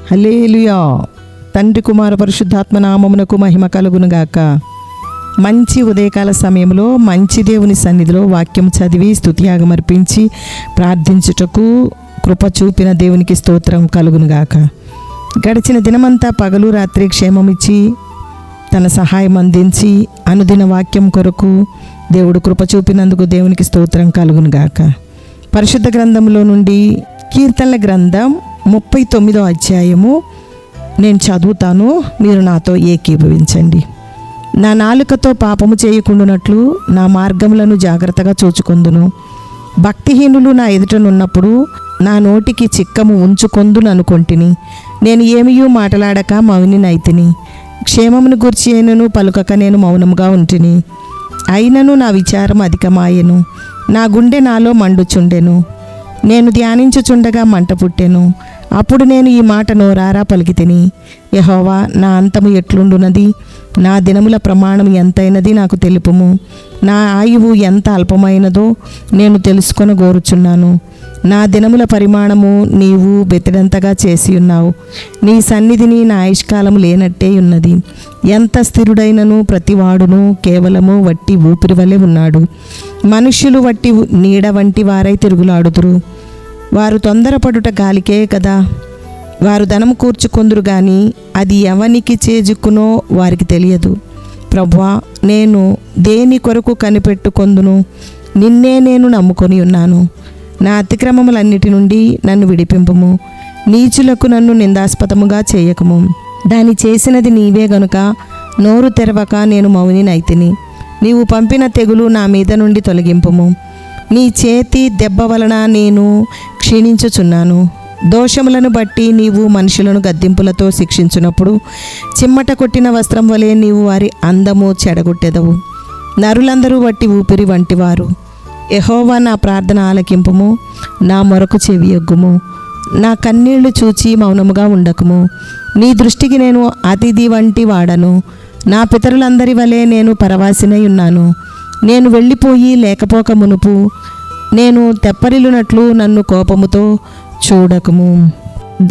హల్లెలూయా. తండ్రి కుమార పరిశుద్ధాత్మ నామమునకు మహిమ కలుగునుగాక. మంచి ఉదయకాల సమయంలో మంచి దేవుని సన్నిధిలో వాక్యం చదివి స్తుతియాగం అర్పించి ప్రార్థించుటకు కృప చూపిన దేవునికి స్తోత్రం కలుగునుగాక. గడిచిన దినమంతా పగలు రాత్రి క్షేమమిచ్చి తన సహాయం అందించి అనుదిన వాక్యం కొరకు దేవుడు కృప చూపినందుకు దేవునికి స్తోత్రం కలుగునుగాక. పరిశుద్ధ గ్రంథంలో నుండి కీర్తనల గ్రంథం 39వ అధ్యాయము నేను చదువుతాను, మీరు నాతో ఏకీభవించండి. నా నాలుకతో పాపము చేయకుండానట్లు నా మార్గములను జాగ్రత్తగా చూచుకొందును. భక్తిహీనులు నా ఎదుటనున్నప్పుడు నా నోటికి చిక్కము ఉంచుకొందుననుకొంటిని. నేను ఏమియూ మాట్లాడక మౌనినైతిని. క్షేమమును గూర్చి అయినను పలుకక నేను మౌనముగా ఉంటిని. అయినను నా విచారం అధికమాయెను, నా గుండె నాలో మండుచుండెను. నేను ధ్యానించుచుండగా మంట పుట్టెను. అప్పుడు నేను ఈ మాట నోరారా పలికితిని, యెహోవా, నా అంతము ఎట్లుండునది? నా దినముల ప్రమాణం ఎంతైనది నాకు తెలుపుము. నా ఆయువు ఎంత అల్పమైనదో నేను తెలుసుకొనగోరుచున్నాను. నా దినముల పరిమాణము నీవు బెత్తడంతగా చేసి ఉన్నావు. నీ సన్నిధిని నా ఆయుష్కాలము లేనట్టే ఉన్నది. ఎంత స్థిరుడైనను ప్రతివాడును కేవలము వట్టి ఊపిరి వలె ఉన్నాడు. మనుష్యులు వట్టి నీడ వంటి వారై తిరుగులాడుదురు. వారు తొందరపడుట గాలికే కదా. వారు ధనము కూర్చుకొందురు గాని అది ఎవనికి చేజుక్కునో వారికి తెలియదు. ప్రభువా, నేను దేని కొరకు కనిపెట్టుకొందును? నిన్నే నేను నమ్ముకొని ఉన్నాను. నా అతిక్రమములన్నిటి నుండి నన్ను విడిపింపుము. నీచులకు నన్ను నిందాస్పదముగా చేయకము. దాని చేసినది నీవే గనుక నోరు తెరవక నేను మౌనినైతిని. నీవు పంపిన తెగులు నా మీద నుండి తొలగింపుము. నీ చేతి దెబ్బ వలన నేను క్షీణించుచున్నాను. దోషములను బట్టి నీవు మనుషులను గద్దింపులతో శిక్షించినప్పుడు చిమ్మట కొట్టిన వస్త్రం వలె నీవు వారి అందము చెడగొట్టెదవు. నరులందరూ వట్టి ఊపిరి వంటివారు. యెహోవా, నా ప్రార్థన ఆలకింపుము, నా మొరకు చెవియొగ్గుము. నా కన్నీళ్లు చూచి మౌనముగా ఉండకుము. నీ దృష్టికి నేను అతిథి వంటి వాడను. నా పితరులందరి వలె నేను పరవాసినై ఉన్నాను. నేను వెళ్ళిపోయి లేకపోక మునుపు నేను తెప్పరిల్లునట్లు నన్ను కోపముతో చూడకము.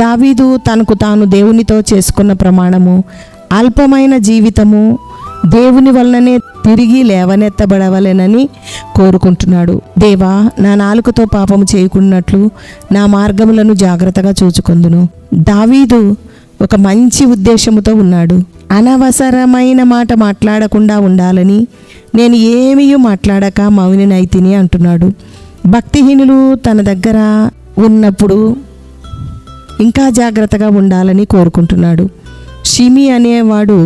దావీదు తనకు తాను దేవునితో చేసుకున్న ప్రమాణము అల్పమైన జీవితము దేవుని వలననే తిరిగి లేవనెత్తబడవలెనని కోరుకుంటున్నాడు. దేవా, నా నాలుకతో పాపము చేయకున్నట్లు నా మార్గములను జాగ్రత్తగా చూచుకొందును. దావీదు ఒక మంచి ఉద్దేశముతో ఉన్నాడు. అనవసరమైన మాట మాట్లాడకుండా ఉండాలని నేను ఏమీ మాట్లాడక మౌనినైతిని అంటున్నాడు. భక్తిహీనులు తన దగ్గర ఉన్నప్పుడు ఇంకా జాగ్రత్తగా ఉండాలని కోరుకుంటున్నాడు. షిమి అనేవాడు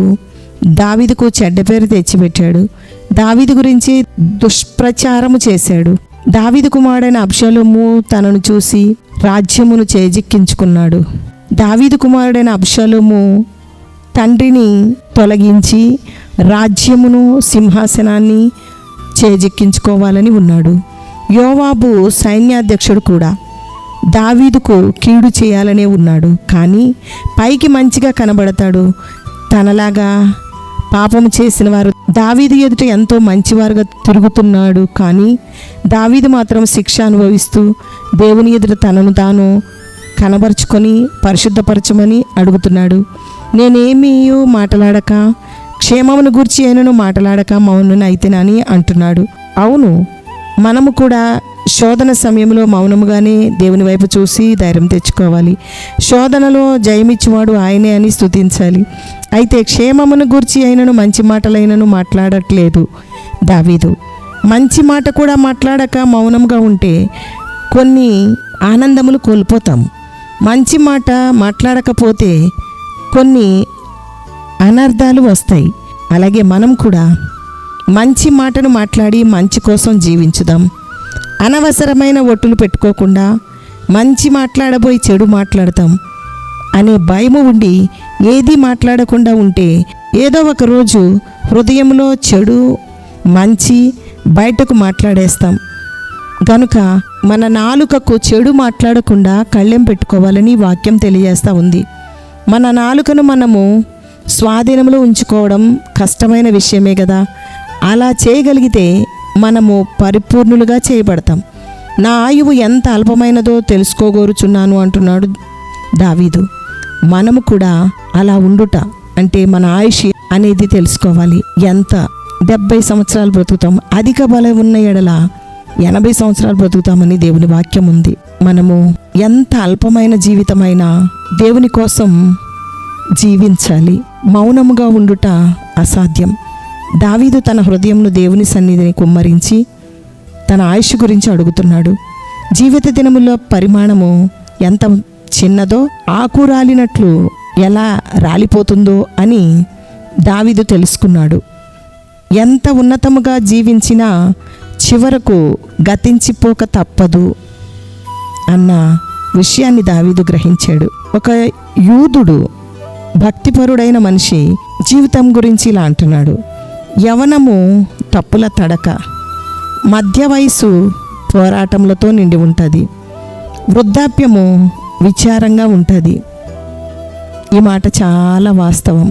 దావీదుకు చెడ్డ పేరు తెచ్చిపెట్టాడు. దావీదు గురించి దుష్ప్రచారము చేశాడు. దావీదు కుమారుడైన అబ్షాలోము తనను చూసి రాజ్యమును చేజిక్కించుకున్నాడు. దావీదు కుమారుడైన అబ్షాలోము తండ్రిని తొలగించి రాజ్యమును సింహాసనాన్ని చేజిక్కించుకోవాలని ఉన్నాడు. యోవాబు సైన్యాధ్యక్షుడు కూడా దావీదుకు కీడు చేయాలనే ఉన్నాడు. కానీ పైకి మంచిగా కనబడతాడు. తనలాగా పాపము చేసిన వారు దావీదు ఎదుట ఎంతో మంచివారుగా తిరుగుతున్నాడు. కానీ దావీదు మాత్రం శిక్ష అనుభవిస్తూ దేవుని ఎదుట తనను తాను కనబరుచుకొని పరిశుద్ధపరచమని అడుగుతున్నాడు. నేనేమీ మాట్లాడక క్షేమమును గూర్చి అయినను మాట్లాడక మౌనునైతినని అంటున్నాడు. అవును, మనము కూడా శోధన సమయంలో మౌనముగానే దేవుని వైపు చూసి ధైర్యం తెచ్చుకోవాలి. శోధనలో జయమిచ్చేవాడు ఆయనే అని స్తుతించాలి. అయితే క్షేమమును గూర్చి అయినను మంచి మాటలైనను మాట్లాడట్లేదు దావీదు. మంచి మాట కూడా మాట్లాడక మౌనంగా ఉంటే కొన్ని ఆనందములు కోల్పోతాం. మంచి మాట మాట్లాడకపోతే కొన్ని అనర్థాలు వస్తాయి. అలాగే మనం కూడా మంచి మాటను మాట్లాడి మంచి కోసం జీవించుదాం. అనవసరమైన ఒట్టులు పెట్టుకోకుండా మంచి మాట్లాడబోయి చెడు మాట్లాడతాం అనే భయము ఉండి ఏది మాట్లాడకుండా ఉంటే ఏదో ఒక రోజు హృదయంలో చెడు మంచి బయటకు మాట్లాడేస్తాం. కనుక మన నాలుకకు చెడు మాట్లాడకుండా కళ్ళెం పెట్టుకోవాలని వాక్యం తెలియజేస్తూ ఉంది. మన నాలుకను మనము స్వాధీనంలో ఉంచుకోవడం కష్టమైన విషయమే కదా. అలా చేయగలిగితే మనము పరిపూర్ణులుగా చేయబడతాం. నా ఆయువు ఎంత అల్పమైనదో తెలుసుకోగోరుచున్నాను అంటున్నాడు దావీదు. మనము కూడా అలా ఉండుట అంటే మన ఆయుష్ అనేది తెలుసుకోవాలి. ఎంత 70 సంవత్సరాలు బ్రతుకుతాం, అధిక బలం ఉన్న ఎడల 80 సంవత్సరాలు బ్రతుకుతామని దేవుని వాక్యం ఉంది. మనము ఎంత అల్పమైన జీవితమైనా దేవుని కోసం జీవించాలి. మౌనముగా ఉండుట అసాధ్యం. దావీదు తన హృదయంను దేవుని సన్నిధిని కుమ్మరించి తన ఆయుష్ గురించి అడుగుతున్నాడు. జీవిత దినముల పరిమాణము ఎంత చిన్నదో ఆకు రాలినట్లు ఎలా రాలిపోతుందో అని దావీదు తెలుసుకున్నాడు. ఎంత ఉన్నతముగా జీవించినా చివరకు గతించిపోక తప్పదు అన్న విషయాన్ని దావీదు గ్రహించాడు. ఒక యూదుడు భక్తిపరుడైన మనిషి జీవితం గురించి ఇలా అంటున్నాడు: యవనము తప్పుల తడక, మధ్య వయసు పోరాటములతో నిండి ఉంటుంది, వృద్ధాప్యము విచారంగా ఉంటుంది. ఈ మాట చాలా వాస్తవం.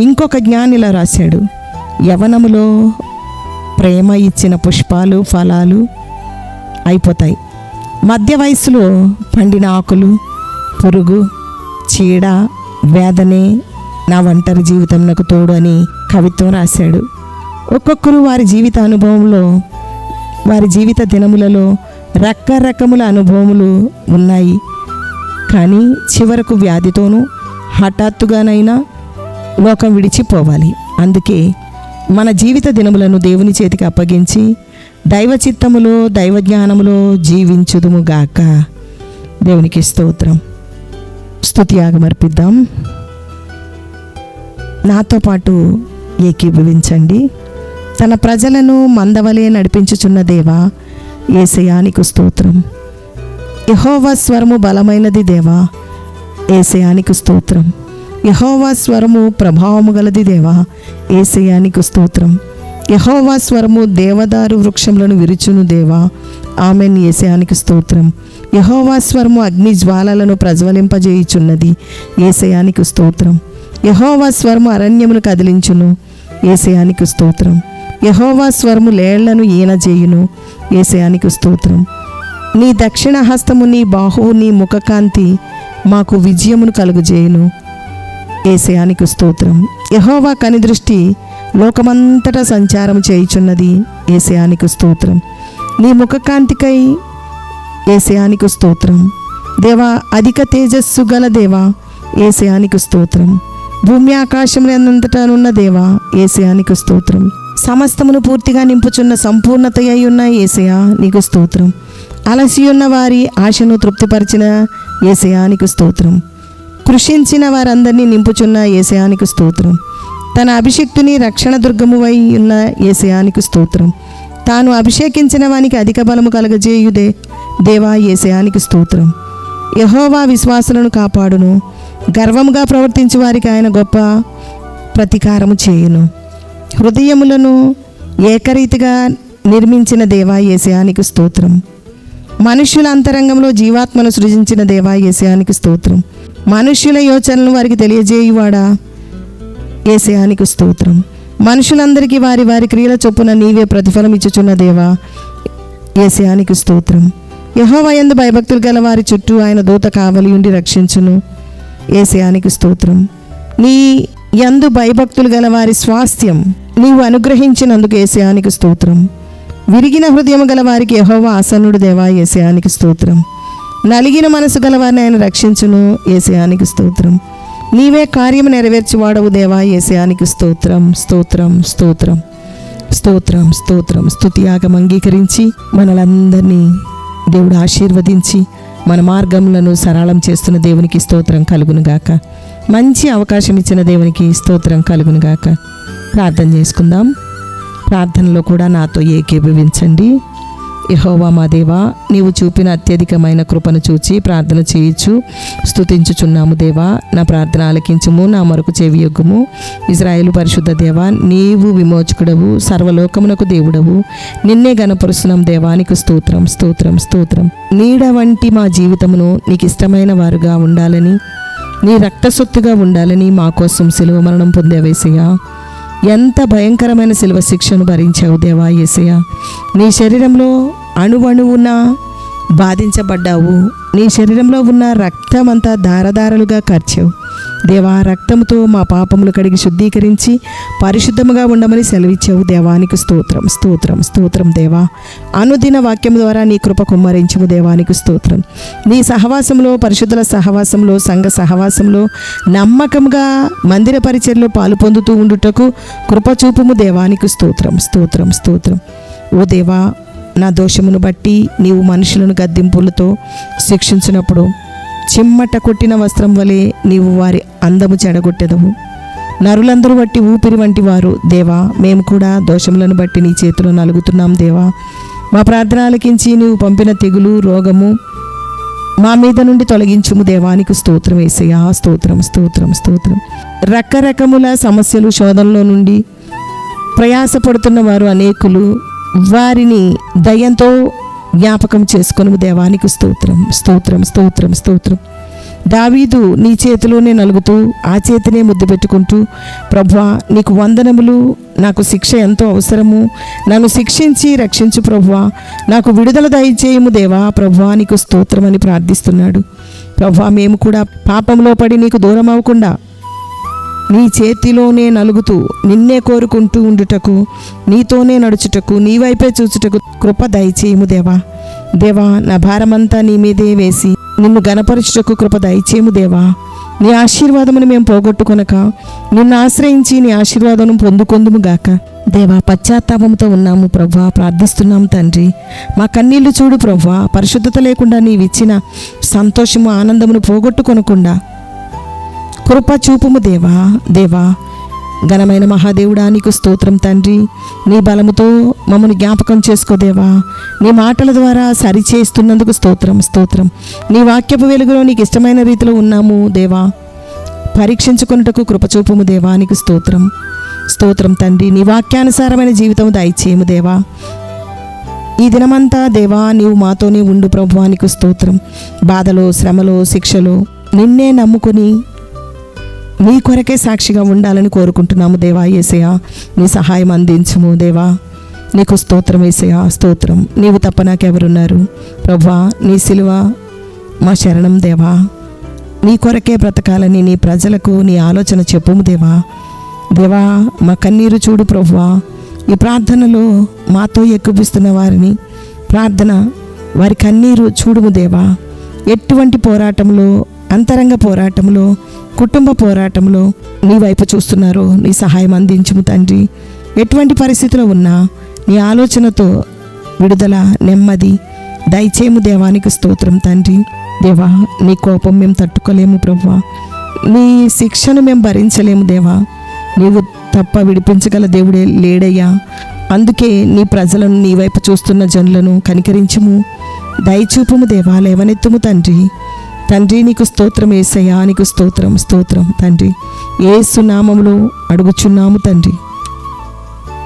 ఇంకొక జ్ఞాని ఇలా రాశాడు: యవనములో ప్రేమ ఇచ్చిన పుష్పాలు ఫలాలు అయిపోతాయి, మధ్య వయసులో పండిన ఆకులు, పురుగు, చీడ, వేదనే నా ఒంటరి జీవితం నాకు తోడు అని కవిత్వం రాశాడు. ఒక్కొక్కరు వారి జీవిత అనుభవంలో, వారి జీవిత దినములలో రకరకముల అనుభవములు ఉన్నాయి. కానీ చివరకు వ్యాధితోనూ హఠాత్తుగానైనా లోకం విడిచిపోవాలి. అందుకే మన జీవిత దినములను దేవుని చేతికి అప్పగించి దైవ చిత్తములో, దైవ జ్ఞానములో జీవించుదుముగాక. దేవునికి స్తోత్రం. స్తుతియాగం అర్పిద్దాం. నాతో పాటు ఏకీభవించండి. తన ప్రజలను మందవలే నడిపించుచున్న దేవా, యేసయ్యా నీకు స్తోత్రం. యెహోవా స్వరము బలమైనది దేవా, యేసయ్యా నీకు స్తోత్రం. యెహోవా స్వరము ప్రభావము గలది దేవా, యేసయ్యా నీకు స్తోత్రం. యెహోవా స్వరము దేవదారు వృక్షములను విరుచును దేవా, ఆమెన్, యేసయ్యా నీకు స్తోత్రం. యెహోవా స్వరము అగ్ని జ్వాలలను ప్రజ్వలింపజేయుచున్నది, యేసయ్యా నీకు స్తోత్రం. యెహోవా స్వరము అరణ్యమును కదిలించును, యేసయ్యా నీకు స్తోత్రం. యెహోవా స్వరము లేళ్లను ఈనజేయును, యేసయ్యా నీకు స్తోత్రం. నీ దక్షిణ హస్తము, నీ బాహువు, నీ ముఖకాంతి మాకు విజయమును కలుగుజేయును, యేసయ్యా నీకు స్తోత్రం. యెహోవా కనిదృష్టి లోకమంతటా సంచారం చేయుచున్నది, యేసయ్యా నీకు స్తోత్రం. నీ ముఖకాంతికై యేసయ్యా నీకు స్తోత్రం. దేవా, అధిక తేజస్సు గల దేవా, యేసయ్యా నీకు స్తోత్రం. భూమి ఆకాశములంతటానున్న దేవా, యేసయ్యా నీకు స్తోత్రం. సమస్తమును పూర్తిగా నింపుచున్న సంపూర్ణత అయి ఉన్న యేసయ్యా నీకు స్తోత్రం. అలసియున్న వారి ఆశను తృప్తిపరిచిన యేసయ్యా నీకు స్తోత్రం. కృషించిన వారందరినీ నింపుచున్న యేసయ్యా నీకు స్తోత్రం. తన అభిషిక్తుని రక్షణ దుర్గమువై ఉన్న యేసయ్యా నీకు స్తోత్రం. తాను అభిషేకించిన వానికి అధిక బలము కలగజేయుదే దేవా, యేసయ్యా నీకు స్తోత్రం. యెహోవా విశ్వాసులను కాపాడును, గర్వముగా ప్రవర్తించు వారికి ఆయన గొప్ప ప్రతీకారము చేయును. హృదయములను ఏకరీతిగా నిర్మించిన దేవా, యేసయ్యా నీకు స్తోత్రం. మనుష్యుల అంతరంగంలో జీవాత్మను సృజించిన దేవా, యేసయ్యా నీకు స్తోత్రం. మనుష్యుల యోచనలను వారికి తెలియజేయువాడా, యేసయ్యా నీకు స్తోత్రం. మనుషులందరికీ వారి వారి క్రియల చొప్పున నీవే ప్రతిఫలం ఇచ్చుచున్న దేవా, యేసయ్యా నీకు స్తోత్రం. యెహోవా యందు భయభక్తులు గల వారి చుట్టూ ఆయన దూత కావలి ఉండి రక్షించును, యేసయ్యా నీకు స్తోత్రం. నీ యందు భయభక్తులు గల వారి స్వాస్థ్యం నీవు అనుగ్రహించినందుకు యేసయ్యా నీకు స్తోత్రం. విరిగిన హృదయం గల వారికి యెహోవా ఆసన్నుడు దేవా, యేసయ్యా నీకు స్తోత్రం. నలిగిన మనసు గల వారిని ఆయన రక్షించును, యేసయ్యా నీకు స్తోత్రం. నీవే కార్యము నెరవేర్చువాడవు దేవా, యేసయ్యా నీకు స్తోత్రం. స్తోత్రం, స్తోత్రం, స్తోత్రం, స్తోత్రం. స్తుతియాగం అంగీకరించి మనలందరినీ దేవుడు ఆశీర్వదించి మన మార్గములను సరళం చేస్తున్న దేవునికి స్తోత్రం కలుగునుగాక. మంచి అవకాశం ఇచ్చిన దేవునికి స్తోత్రం కలుగునుగాక. ప్రార్థన చేసుకుందాం. ప్రార్థనలో కూడా నాతో ఏకీభవించండి. యెహోవా మా దేవా, నీవు చూపిన అత్యధికమైన కృపను చూచి ప్రార్థన చేయించు స్తుతించుచున్నాము దేవా. నా ప్రార్థన ఆలకించుము, నా మొరకు చెవియొగ్గుము. ఇశ్రాయేలు పరిశుద్ధ దేవా, నీవు విమోచకుడవు, సర్వలోకమునకు దేవుడవు. నిన్నే గణపరుస్తున్నాం దేవా, నీకు స్తోత్రం, స్తోత్రం, స్తోత్రం. నీడ వంటి మా జీవితమును నీకు ఇష్టమైన వారుగా ఉండాలని, నీ రక్తసొత్తుగా ఉండాలని మా కోసం సిలువ మరణం పొందేవేసయ్యా. ఎంత భయంకరమైన శిలువ శిక్షను భరించావు దేవా యేసయ్యా. నీ శరీరంలో అణువణువున బాధించబడ్డావు. నీ శరీరంలో ఉన్న రక్తమంతా ధారధారలుగా కార్చావు దేవా. రక్తంతో మా పాపములు కడిగి శుద్ధీకరించి పరిశుద్ధముగా ఉండమని సెలవిచ్చావు. దేవానికి స్తోత్రం, స్తోత్రం, స్తోత్రం దేవా. అనుదిన వాక్యం ద్వారా నీ కృప కుమ్మరించము. దేవానికి స్తోత్రం. నీ సహవాసంలో, పరిశుద్ధుల సహవాసంలో, సంఘ సహవాసంలో నమ్మకంగా మందిర పరిచర్లో పాలు పొందుతూ ఉండుటకు కృప చూపుము. దేవానికి స్తోత్రం, స్తోత్రం, స్తోత్రం. ఓ దేవా, నా దోషమును బట్టి నీవు మనుషులను గద్దింపులతో శిక్షించినప్పుడు చిమ్మట కొట్టిన వస్త్రం వలె నీవు వారి అందము చెడగొట్టెదవు. నరులందరూ బట్టి ఊపిరి వంటి వారు దేవా. మేము కూడా దోషములను బట్టి నీ చేతిలో నలుగుతున్నాం దేవా. మా ప్రార్థన ఆలకించి నీవు పంపిన తెగులు, రోగము మా మీద నుండి తొలగించుము. దేవానికి స్తోత్రం యేసయ్యా. స్తోత్రం, స్తోత్రం, స్తోత్రం. రకరకముల సమస్యలు, శోధనలో నుండి ప్రయాసపడుతున్న వారు అనేకులు, వారిని దయ్యంతో జ్ఞాపకం చేసుకొనుము. దేవానికి స్తోత్రం, స్తోత్రం, స్తోత్రం, స్తోత్రం. దావీదు నీ చేతిలోనే నలుగుతూ ఆ చేతినే ముద్దు పెట్టుకుంటూ, ప్రభువా నీకు వందనములు, నాకు శిక్ష ఎంతో అవసరము, నన్ను శిక్షించి రక్షించు ప్రభువా, నాకు విడుదల దయచేయము దేవా. ప్రభువా నీకు స్తోత్రం అని ప్రార్థిస్తున్నాడు. ప్రభువా మేము కూడా పాపంలో పడి నీకు దూరం అవ్వకుండా నీ చేతిలోనే నలుగుతూ నిన్నే కోరుకుంటూ ఉండుటకు, నీతోనే నడుచుటకు, నీ వైపే చూచుటకు కృప దయచేయము దేవా. దేవా నా భారమంతా నీ మీదే వేసి నిన్ను గణపరచుటకు కృప దయచేయము దేవా. నీ ఆశీర్వాదమును మేము పోగొట్టుకొనక నిన్ను ఆశ్రయించి నీ ఆశీర్వాదం పొందుకొందుము గాక. దేవా పశ్చాత్తాపంతో ఉన్నాము ప్రభువా, ప్రార్థిస్తున్నాము తండ్రి. మా కన్నీళ్లు చూడు ప్రభువా. పరిశుద్ధత లేకుండా నీవిచ్చిన సంతోషము, ఆనందమును పోగొట్టుకొనకుండా కృప చూపుము దేవా. దేవా ఘనమైన మహాదేవుడా నీకు స్తోత్రం తండ్రి. నీ బలముతో మమ్మల్ని జ్ఞాపకం చేసుకో దేవా. నీ మాటల ద్వారా సరిచేస్తున్నందుకు స్తోత్రం, స్తోత్రం. నీ వాక్యపు వెలుగులో నీకు ఇష్టమైన రీతిలో ఉన్నాము దేవా. పరీక్షించుకున్నటకు కృప చూపుము దేవా. నీకు స్తోత్రం, స్తోత్రం తండ్రి. నీ వాక్యానుసారమైన జీవితం దయచేయము దేవా. ఈ దినమంతా దేవా నీవు మాతోనే ఉండు ప్రభువా. నీకు స్తోత్రం. బాధలో, శ్రమలో, శిక్షలో నిన్నే నమ్ముకొని నీ కొరకే సాక్షిగా ఉండాలని కోరుకుంటున్నాము దేవా. యేసయ్యా నీ సహాయం అందించుము దేవా. నీకు స్తోత్రం యేసయ్యా, స్తోత్రం. నీవు తప్ప నాకెవరున్నారు ప్రభువా. నీ సిలువ మా శరణం దేవా. నీ కొరకే బ్రతకాలని నీ ప్రజలకు నీ ఆలోచన చెప్పుము దేవా. దేవా మా కన్నీరు చూడు ప్రభువా. ఈ ప్రార్థనలో మాతో ఎక్కుపిస్తున్న వారిని ప్రార్థన, వారి కన్నీరు చూడుము దేవా. ఎటువంటి పోరాటంలో, అంతరంగ పోరాటంలో, కుటుంబ పోరాటంలో నీ వైపు చూస్తున్నారో నీ సహాయం అందించుము తండ్రి. ఎటువంటి పరిస్థితిలో ఉన్నా నీ ఆలోచనతో విడుదల, నెమ్మది దయచేయము దేవానికి స్తోత్రం తండ్రి. దేవా నీ కోపం మేము తట్టుకోలేము ప్రభువా. నీ శిక్షను మేము భరించలేము దేవా. నీవు తప్ప విడిపించగల దేవుడే లేడయ్యా. అందుకే నీ ప్రజలను, నీ వైపు చూస్తున్న జనులను కనికరించుము, దయచూపుము దేవా. లేవనెత్తుము తండ్రి. తండ్రి నీకు స్తోత్రం యేసయ్యా. నీకు స్తోత్రం, స్తోత్రం తండ్రి. యేసు నామములో అడుగుచున్నాము తండ్రి.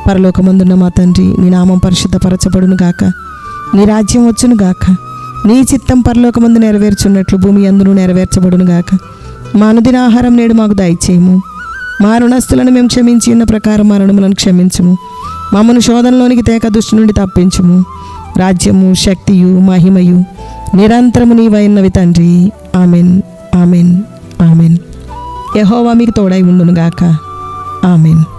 పరలోకమందున్న మా తండ్రి, నీ నామం పరిశుద్ధపరచబడును గాక. నీ రాజ్యం వచ్చును గాక. నీ చిత్తం పరలోకమందు నెరవేర్చున్నట్లు భూమి యందును నెరవేర్చబడును గాక. మా అనుదిన ఆహారం నేడు మాకు దయచేయము. మా రుణస్తులను మేము క్షమించి ఉన్న ప్రకారం మా రుణములను క్షమించుము. మమ్మను శోధనలోనికి తేక దుష్టు నుండి తప్పించుము. రాజ్యము, శక్తియు, మహిమయు నిరంతరము నీవైనవి తండ్రి. Amen, amen, amen. యెహోవా మీకు తోడై ఉండును గాక. ఆమెన్.